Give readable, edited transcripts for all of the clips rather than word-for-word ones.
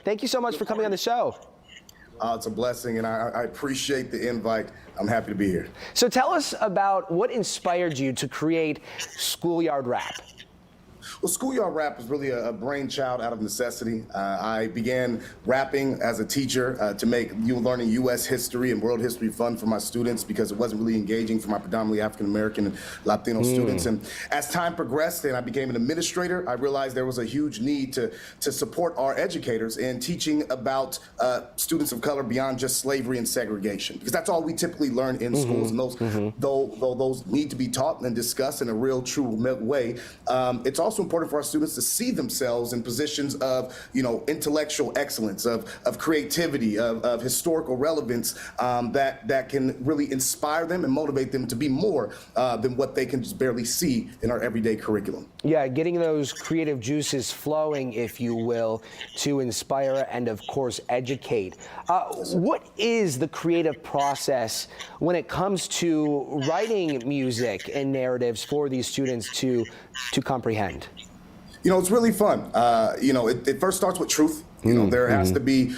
Thank you so much for coming on the show. It's a blessing, and I appreciate the invite. I'm happy to be here. So tell us about what inspired you to create Schoolyard Rap. Well, Schoolyard Rap is really a brainchild out of necessity. I began rapping as a teacher to make learning U.S. history and world history fun for my students because it wasn't really engaging for my predominantly African-American and Latino students. And as time progressed and I became an administrator, I realized there was a huge need to support our educators in teaching about students of color beyond just slavery and segregation, because that's all we typically learn in schools. And those need to be taught and discussed in a real, true way. It's also important for our students to see themselves in positions of, intellectual excellence, of creativity, of historical relevance that can really inspire them and motivate them to be more than what they can just barely see in our everyday curriculum. Yeah, getting those creative juices flowing, if you will, to inspire and, of course, educate. What is the creative process when it comes to writing music and narratives for these students to comprehend? It's really fun. It first starts with truth. There has to be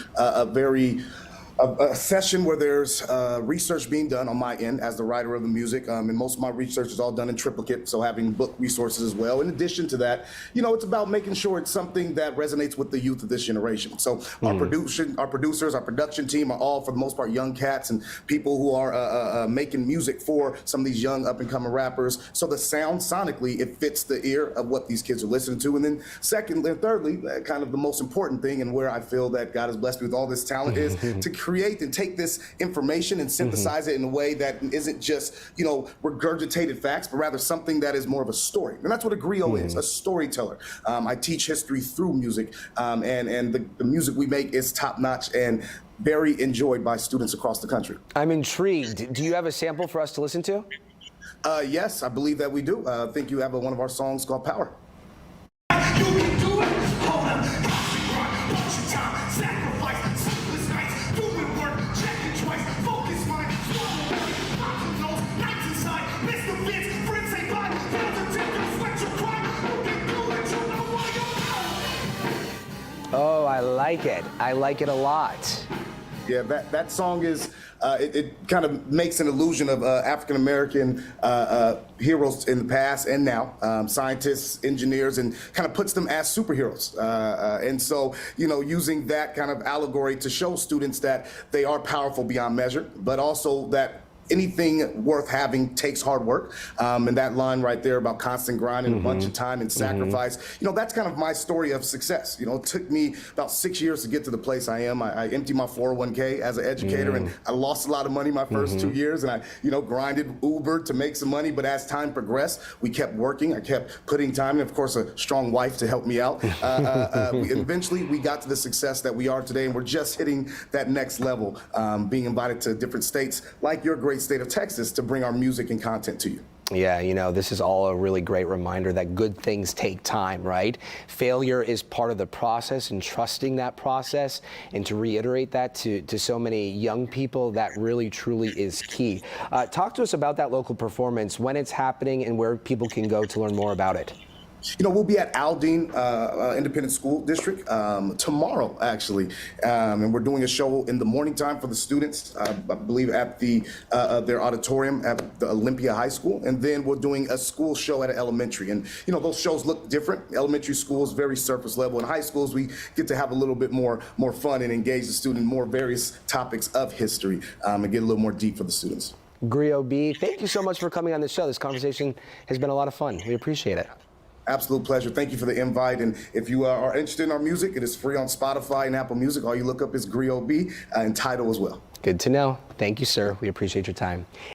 a session where there's research being done on my end as the writer of the music, and most of my research is all done in triplicate, so having book resources as well. In addition to that, it's about making sure it's something that resonates with the youth of this generation. So our producers, our production team are all, for the most part, young cats and people who are making music for some of these young up-and-coming rappers. So the sound, sonically, it fits the ear of what these kids are listening to. And then secondly and thirdly, kind of the most important thing, and where I feel that God has blessed me with all this talent, is to create and take this information and synthesize it in a way that isn't just, regurgitated facts, but rather something that is more of a story. And that's what a griot is, a storyteller. I teach history through music, and the music we make is top-notch and very enjoyed by students across the country. I'm intrigued. Do you have a sample for us to listen to? Yes, I believe that we do. I think you have one of our songs called Power. Oh, I like it. I like it a lot. Yeah, that song is, it kind of makes an illusion of African-American heroes in the past and now, scientists, engineers, and kind of puts them as superheroes. And so, using that kind of allegory to show students that they are powerful beyond measure, but also that anything worth having takes hard work. And that line right there about constant grind and a bunch of time and sacrifice, that's kind of my story of success. It took me about 6 years to get to the place I am. I emptied my 401k as an educator, and I lost a lot of money my first 2 years, and I, grinded Uber to make some money. But as time progressed, we kept working. I kept putting time, and of course, a strong wife to help me out. Eventually, we got to the success that we are today, and we're just hitting that next level, being invited to different states like your great state of Texas to bring our music and content to you. Yeah, this is all a really great reminder that good things take time, right? Failure is part of the process, and trusting that process, and to reiterate that to so many young people, that really truly is key. Talk to us about that local performance, when it's happening, and where people can go to learn more about it. We'll be at Aldine Independent School District tomorrow, actually, and we're doing a show in the morning time for the students, I believe at their auditorium at the Olympia High School, and then we're doing a school show at an elementary. And those shows look different. Elementary schools very surface level, and high schools we get to have a little bit more fun and engage the student in more various topics of history, and get a little more deep for the students. Griot B, thank you so much for coming on the show. This conversation has been a lot of fun. We appreciate it. Absolute pleasure. Thank you for the invite. And if you are interested in our music, it is free on Spotify and Apple Music. All you look up is Griot B and Tidal as well. Good to know. Thank you, sir. We appreciate your time.